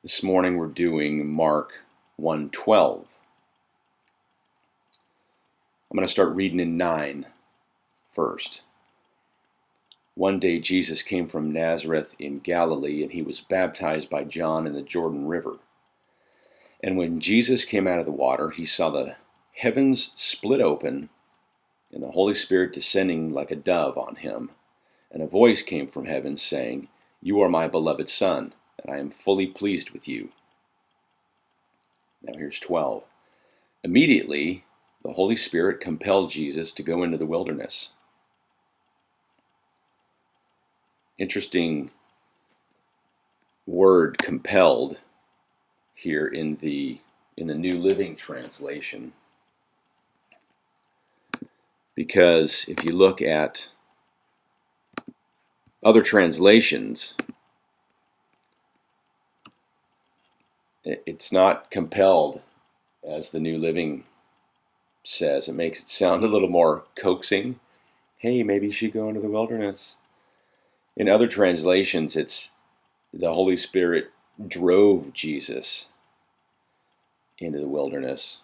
This morning we're doing Mark 1:12. I'm going to start reading in 9 first. One day Jesus came from Nazareth in Galilee, and he was baptized by John in the Jordan River. And when Jesus came out of the water, he saw the heavens split open and the Holy Spirit descending like a dove on him. And a voice came from heaven saying, "You are my beloved Son, and I am fully pleased with you." Now here's 12. Immediately, the Holy Spirit compelled Jesus to go into the wilderness. Interesting word, compelled, here in the New Living Translation. Because if you look at other translations, it's not compelled as the New Living says. It makes it sound a little more coaxing. Hey, maybe you should go into the wilderness. In other translations, it's the Holy Spirit drove Jesus into the wilderness.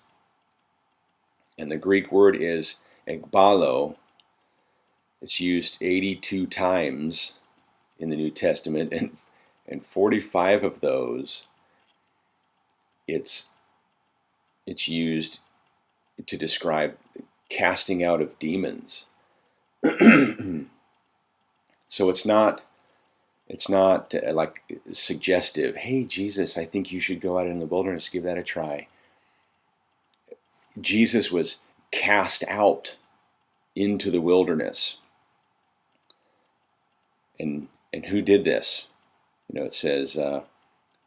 And the Greek word is ekbalo. It's used 82 times in the New Testament, and 45 of those it's used to describe casting out of demons. So it's not like suggestive. Hey, Jesus, I think you should go out in the wilderness, give that a try. Jesus was cast out into the wilderness. And who did this? It says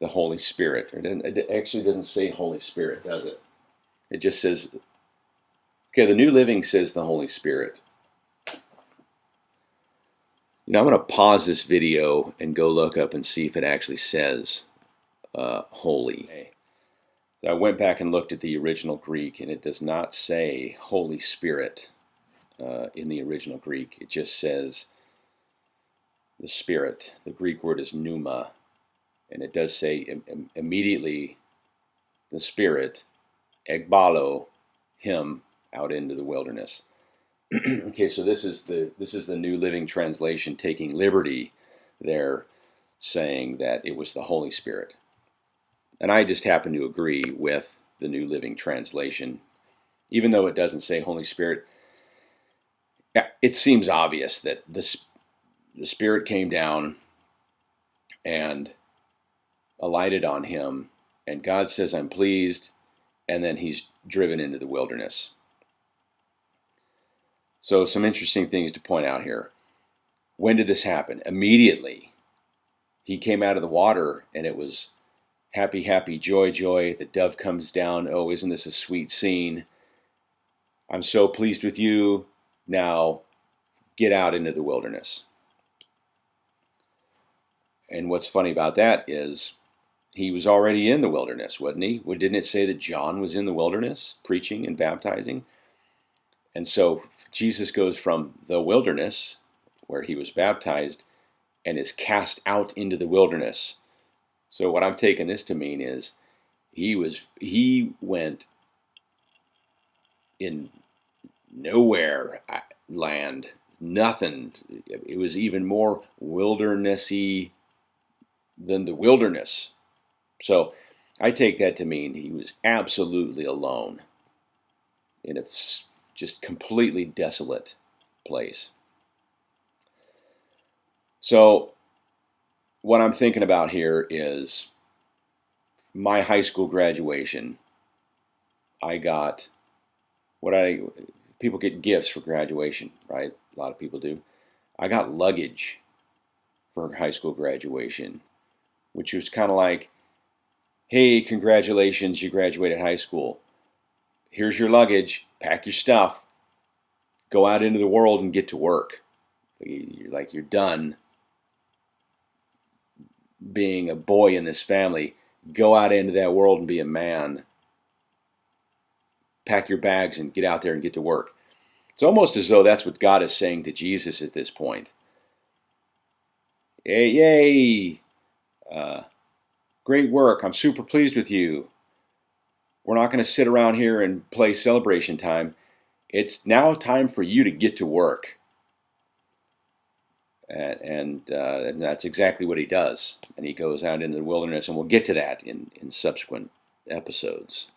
the Holy Spirit. It actually doesn't say Holy Spirit, does it? It just says, okay, the New Living says the Holy Spirit. I'm going to pause this video and go look up and see if it actually says holy. Okay. So I went back and looked at the original Greek, and it does not say Holy Spirit in the original Greek. It just says the Spirit. The Greek word is pneuma, and it does say immediately the Spirit, ekbalo, him out into the wilderness. Okay, so this is the New Living Translation taking liberty there, saying that it was the Holy Spirit. And I just happen to agree with the New Living Translation. Even though it doesn't say Holy Spirit, it seems obvious that the Spirit came down and alighted on him, and God says, "I'm pleased," and then he's driven into the wilderness. So some interesting things to point out here. When did this happen? Immediately. He came out of the water, and it was happy, happy, joy, joy. The dove comes down. Oh, isn't this a sweet scene? I'm so pleased with you. Now get out into the wilderness. And what's funny about that is he was already in the wilderness, wasn't he? Didn't it say that John was in the wilderness preaching and baptizing? And so Jesus goes from the wilderness, where he was baptized, and is cast out into the wilderness. So what I'm taking this to mean is he went in nowhere land, nothing. It was even more wildernessy than the wilderness. So I take that to mean he was absolutely alone in a just completely desolate place. So what I'm thinking about here is my high school graduation. I got people get gifts for graduation, right? A lot of people do. I got luggage for high school graduation, which was kind of like, hey, congratulations, you graduated high school. Here's your luggage, pack your stuff, go out into the world and get to work. You're done being a boy in this family. Go out into that world and be a man. Pack your bags and get out there and get to work. It's almost as though that's what God is saying to Jesus at this point. Hey, yay! Great work. I'm super pleased with you. We're not going to sit around here and play celebration time. It's now time for you to get to work. And that's exactly what he does. And he goes out into the wilderness, and we'll get to that in subsequent episodes.